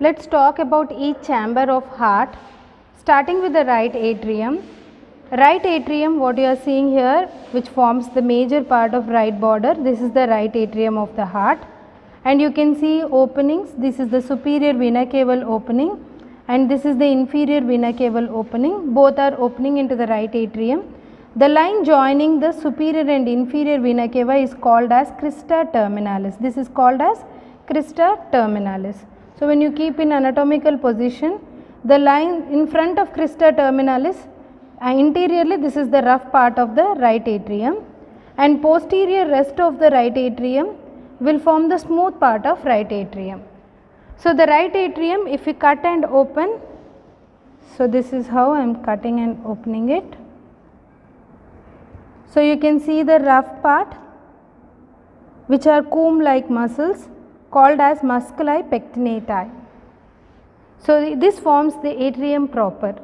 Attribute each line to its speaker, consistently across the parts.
Speaker 1: Let's talk about each chamber of heart, starting with the right atrium. Right atrium, what you are seeing here, which forms the major part of right border, this is the right atrium of the heart, and you can see openings. This is the superior vena cava opening and this is the inferior vena cava opening. Both are opening into the right atrium. The line joining the superior and inferior vena cava is called as crista terminalis. This is called as crista terminalis. So, when you keep in anatomical position, the line in front of crista terminalis, interiorly this is the rough part of the right atrium, and posterior rest of the right atrium will form the smooth part of right atrium. So, the right atrium, if we cut and open, so this is how I am cutting and opening it. So, you can see the rough part which are comb like muscles called as musculi pectinati. So, this forms the atrium proper.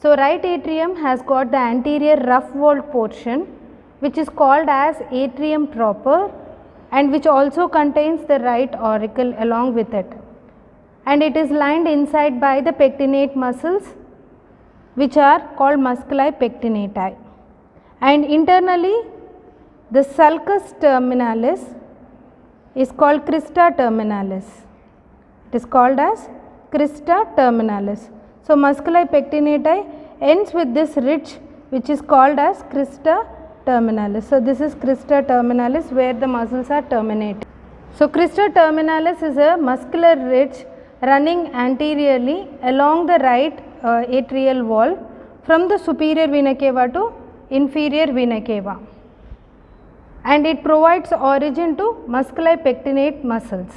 Speaker 1: So, right atrium has got the anterior rough walled portion which is called as atrium proper and which also contains the right auricle along with it, and it is lined inside by the pectinate muscles which are called musculi pectinati, and internally the sulcus terminalis is called crista terminalis. It is called as crista terminalis. So, musculi pectinati ends with this ridge which is called as crista terminalis. So, this is crista terminalis where the muscles are terminated. So, crista terminalis is a muscular ridge running anteriorly along the right atrial wall from the superior vena cava to inferior vena cava, and it provides origin to musculi pectinate muscles.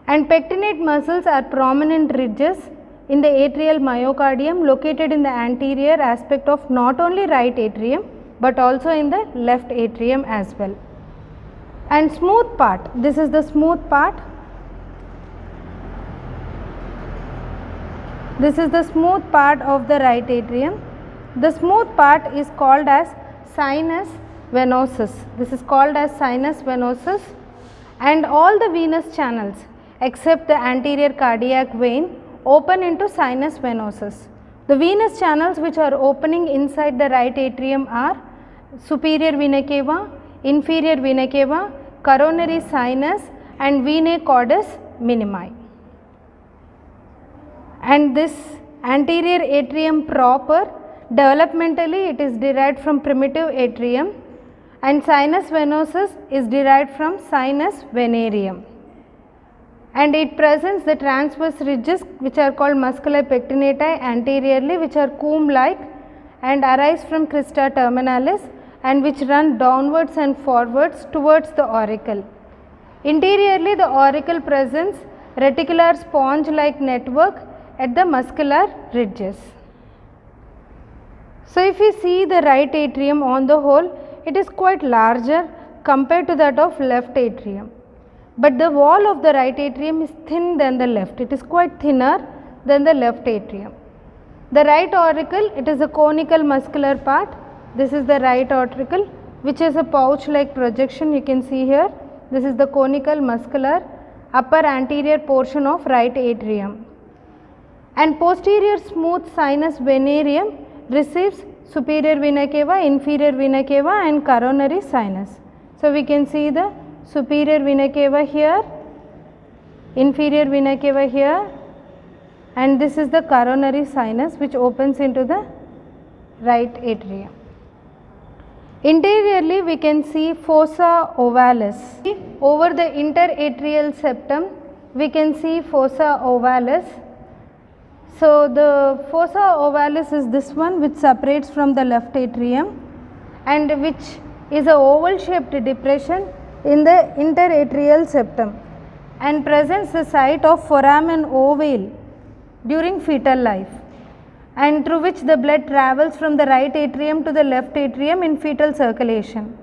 Speaker 1: And pectinate muscles are prominent ridges in the atrial myocardium located in the anterior aspect of not only right atrium but also in the left atrium as well. And smooth part, this is the smooth part. This is the smooth part of the right atrium. The smooth part is called as sinus venosus. This is called as sinus venosus, and all the venous channels except the anterior cardiac vein open into sinus venosus. The venous channels which are opening inside the right atrium are superior vena cava, inferior vena cava, coronary sinus and venae caudas minimi. And this anterior atrium proper, developmentally it is derived from primitive atrium, and sinus venosus is derived from sinus venereum, and it presents the transverse ridges which are called musculi pectinati anteriorly, which are comb like and arise from crista terminalis and which run downwards and forwards towards the auricle. Interiorly the auricle presents reticular sponge like network at the muscular ridges. So, if we see the right atrium on the whole, it is quite larger compared to that of left atrium, but the wall of the right atrium is thin than the left. It is quite thinner than the left atrium. The right auricle, it is a conical muscular part. This is the right auricle which is a pouch like projection, you can see here. This is the conical muscular upper anterior portion of right atrium, and posterior smooth sinus venereum receives superior vena cava, inferior vena cava and coronary sinus. So, we can see the superior vena cava here, inferior vena cava here, and this is the coronary sinus which opens into the right atrium. Interiorly we can see fossa ovalis. Over the interatrial septum we can see fossa ovalis. So, the fossa ovalis is this one which separates from the left atrium and which is a oval shaped depression in the interatrial septum and presents the site of foramen ovale during fetal life, and through which the blood travels from the right atrium to the left atrium in fetal circulation.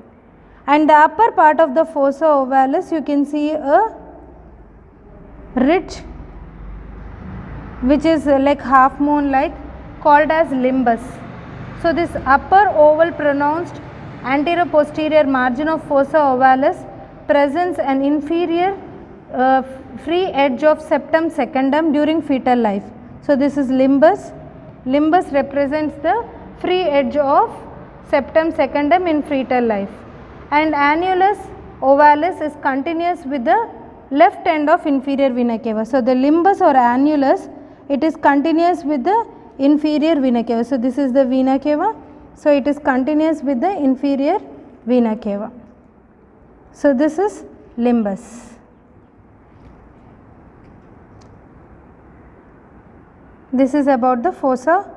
Speaker 1: And the upper part of the fossa ovalis, you can see a ridge which is like half moon like, called as limbus. So, this upper oval pronounced anterior posterior margin of fossa ovalis presents an inferior free edge of septum secundum during fetal life. So, this is limbus. Limbus represents the free edge of septum secundum in fetal life, and annulus ovalis is continuous with the left end of inferior vena cava. So, the limbus or annulus, it is continuous with the inferior vena cava. So, this is the vena cava. So, it is continuous with the inferior vena cava. So, this is limbus. This is about the fossa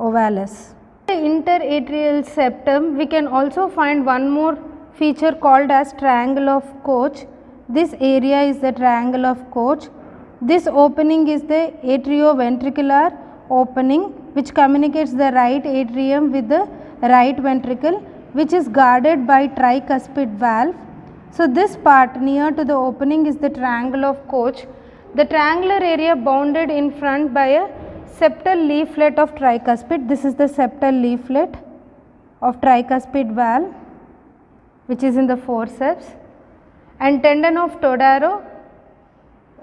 Speaker 1: ovalis. The interatrial septum, we can also find one more feature called as triangle of Koch. This area is the triangle of Koch. This opening is the atrioventricular opening, which communicates the right atrium with the right ventricle, which is guarded by tricuspid valve. So, this part near to the opening is the triangle of Koch. The triangular area bounded in front by a septal leaflet of tricuspid. This is the septal leaflet of tricuspid valve, which is in the forceps, and tendon of Todaro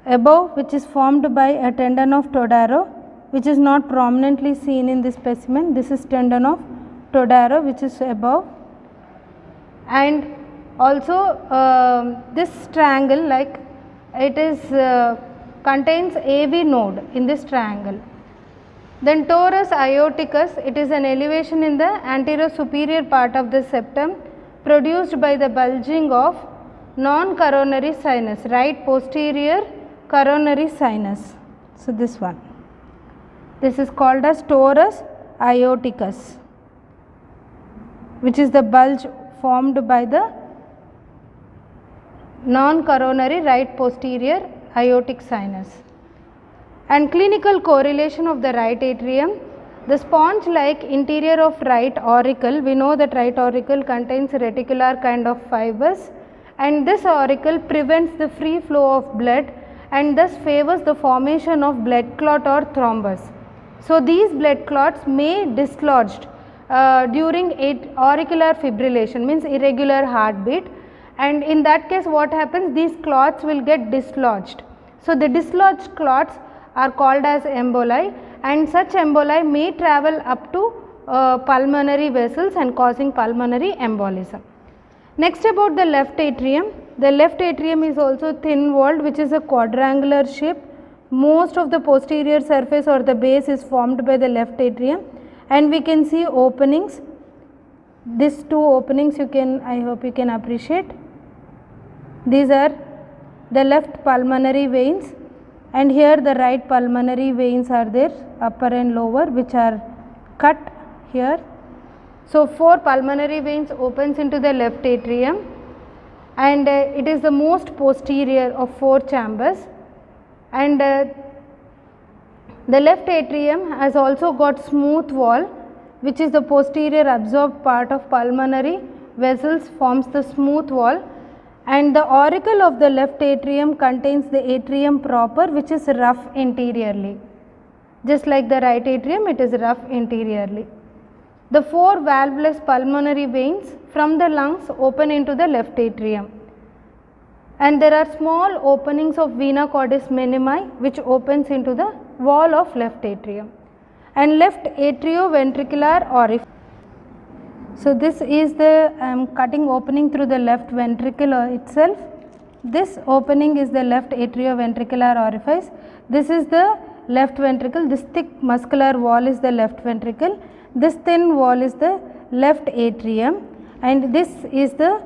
Speaker 1: above, which is formed by a tendon of Todaro, which is not prominently seen in this specimen. This is tendon of Todaro, which is above, and also this triangle, like it is contains AV node in this triangle. Then torus aorticus, it is an elevation in the anterior superior part of the septum produced by the bulging of non-coronary sinus, right posterior coronary sinus. So, this one, this is called as torus aorticus, which is the bulge formed by the non-coronary right posterior aortic sinus. And clinical correlation of the right atrium, the sponge like interior of right auricle, we know that right auricle contains reticular kind of fibers, and this auricle prevents the free flow of blood and thus favors the formation of blood clot or thrombus. So, these blood clots may dislodged during auricular fibrillation, means irregular heartbeat, and in that case what happens, these clots will get dislodged. So, the dislodged clots are called as emboli, and such emboli may travel up to pulmonary vessels and causing pulmonary embolism. Next, about the left atrium. The left atrium is also thin walled, which is a quadrangular shape. Most of the posterior surface or the base is formed by the left atrium, and we can see openings. These two openings you can, I hope you can appreciate. These are the left pulmonary veins, and here the right pulmonary veins are there, upper and lower, which are cut here. So, 4 pulmonary veins opens into the left atrium, and it is the most posterior of 4 chambers, and the left atrium has also got smooth wall, which is the posterior absorbed part of pulmonary vessels forms the smooth wall, and the auricle of the left atrium contains the atrium proper, which is rough interiorly. Just like the right atrium, it is rough interiorly. The 4 valveless pulmonary veins from the lungs open into the left atrium, and there are small openings of vena cordis minimi, which opens into the wall of left atrium, and left atrioventricular orifice. So, this is the cutting opening through the left ventricle itself. This opening is the left atrioventricular orifice. This is the left ventricle. This thick muscular wall is the left ventricle. This thin wall is the left atrium, and this is the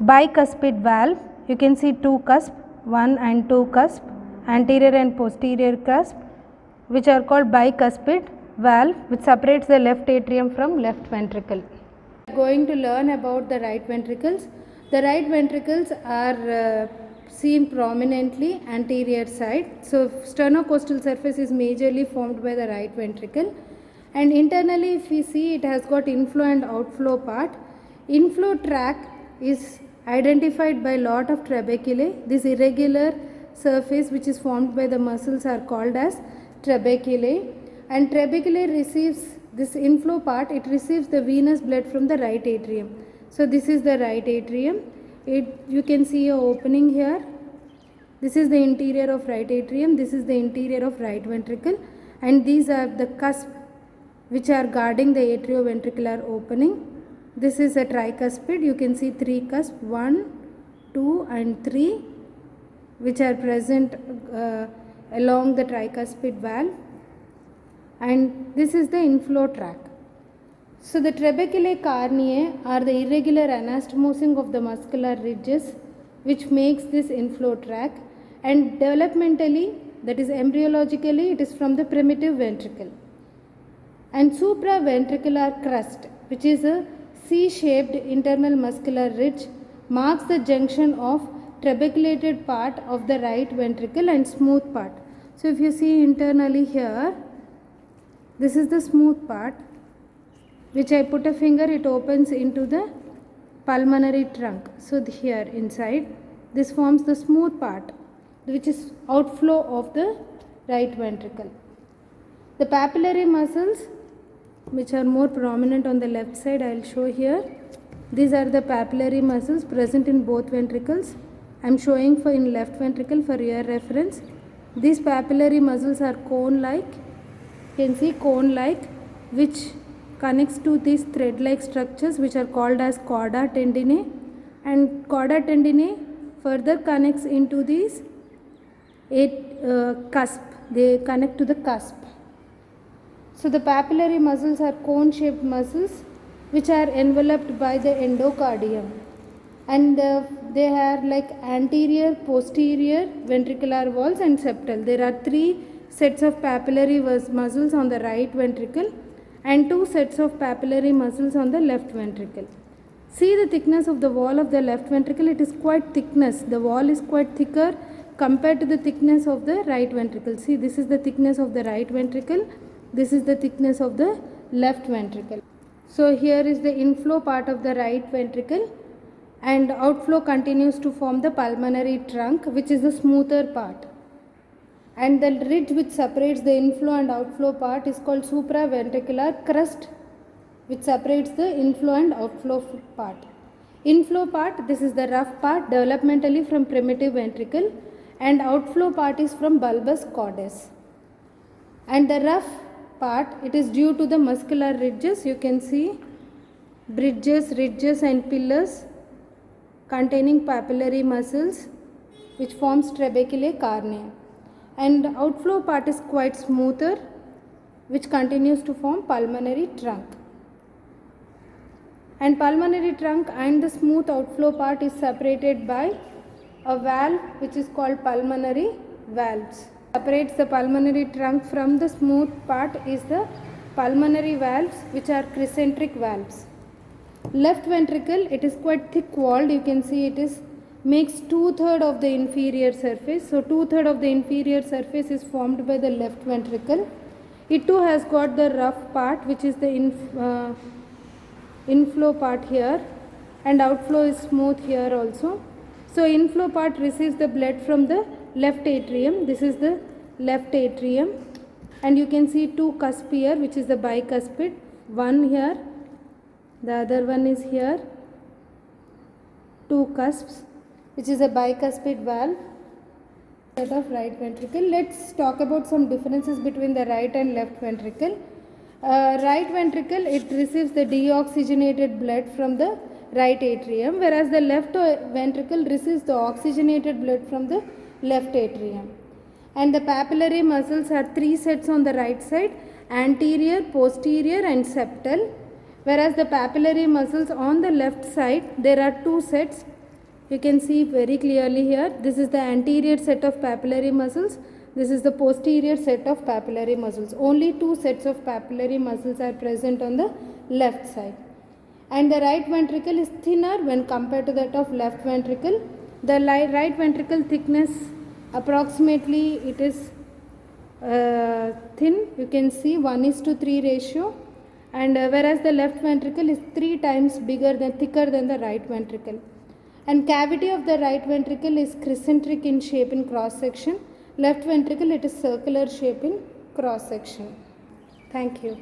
Speaker 1: bicuspid valve. You can see 2 cusps, 1 and 2 cusps, anterior and posterior cusp, which are called bicuspid valve, which separates the left atrium from left ventricle. We are going to learn about the right ventricles. The right ventricles are seen prominently anterior side. So, sternocostal surface is majorly formed by the right ventricle, and internally if we see, it has got inflow and outflow part. Inflow tract is identified by lot of trabeculae. This irregular surface which is formed by the muscles are called as trabeculae, and trabeculae receives this inflow part, it receives the venous blood from the right atrium. So, this is the right atrium. You can see a opening here, This is the interior of right atrium, this is the interior of right ventricle, and these are the cusps which are guarding the atrioventricular opening. This is a tricuspid. You can see 3 cusps, 1, 2 and 3, which are present along the tricuspid valve, and this is the inflow tract. So the trabeculae carneae are the irregular anastomosing of the muscular ridges which makes this inflow tract, and developmentally, that is embryologically, it is from the primitive ventricle. And supraventricular crust, which is a C-shaped internal muscular ridge, marks the junction of trabeculated part of the right ventricle and smooth part. So if you see internally here, this is the smooth part, which I put a finger, it opens into the pulmonary trunk. So here inside, this forms the smooth part, which is outflow of the right ventricle. The papillary muscles, which are more prominent on the left side, I will show here. These are the papillary muscles present in both ventricles. I am showing for in left ventricle for your reference. These papillary muscles are cone-like. You can see cone-like, which connects to these thread-like structures which are called as chorda tendinae, and chorda tendinae further connects into these cusp. They connect to the cusp. So the papillary muscles are cone-shaped muscles which are enveloped by the endocardium, and they are like anterior, posterior, ventricular walls and septal. There are 3 sets of papillary muscles on the right ventricle and 2 sets of papillary muscles on the left ventricle. See the thickness of the wall of the left ventricle, it is quite thickness. The wall is quite thicker compared to the thickness of the right ventricle. See, this is the thickness of the right ventricle, this is the thickness of the left ventricle. So here is the inflow part of the right ventricle, and outflow continues to form the pulmonary trunk, which is the smoother part. And the ridge which separates the inflow and outflow part is called supraventricular crust, which separates the inflow and outflow part. Inflow part, this is the rough part developmentally from primitive ventricle, and outflow part is from bulbous cordace. And the rough part, it is due to the muscular ridges. You can see bridges, ridges and pillars containing papillary muscles which forms trabeculae carneae. And outflow part is quite smoother, which continues to form pulmonary trunk. And pulmonary trunk and the smooth outflow part is separated by a valve which is called pulmonary valves. Separates the pulmonary trunk from the smooth part is the pulmonary valves, which are concentric valves. Left ventricle, it is quite thick walled. You can see it is makes 2/3 of the inferior surface. So 2/3 of the inferior surface is formed by the left ventricle. It too has got the rough part, which is the inflow part here, and outflow is smooth here also. So inflow part receives the blood from the left atrium. This is the left atrium, and you can see 2 cusps here, which is the bicuspid. One here, the other one is here. 2 cusps, which is a bicuspid valve. Set of right ventricle. Let's talk about some differences between the right and left ventricle. Right ventricle, it receives the deoxygenated blood from the right atrium, whereas the left ventricle receives the oxygenated blood from the left atrium. And the papillary muscles are 3 sets on the right side, anterior, posterior and septal, whereas the papillary muscles on the left side, there are 2 sets. You can see very clearly here, this is the anterior set of papillary muscles, this is the posterior set of papillary muscles. Only 2 sets of papillary muscles are present on the left side. And the right ventricle is thinner when compared to that of left ventricle. The right ventricle thickness, approximately it is thin. You can see 1:3 ratio, and whereas the left ventricle is 3 times thicker than the right ventricle. And cavity of the right ventricle is concentric in shape in cross section. Left ventricle, it is circular shape in cross section. Thank you.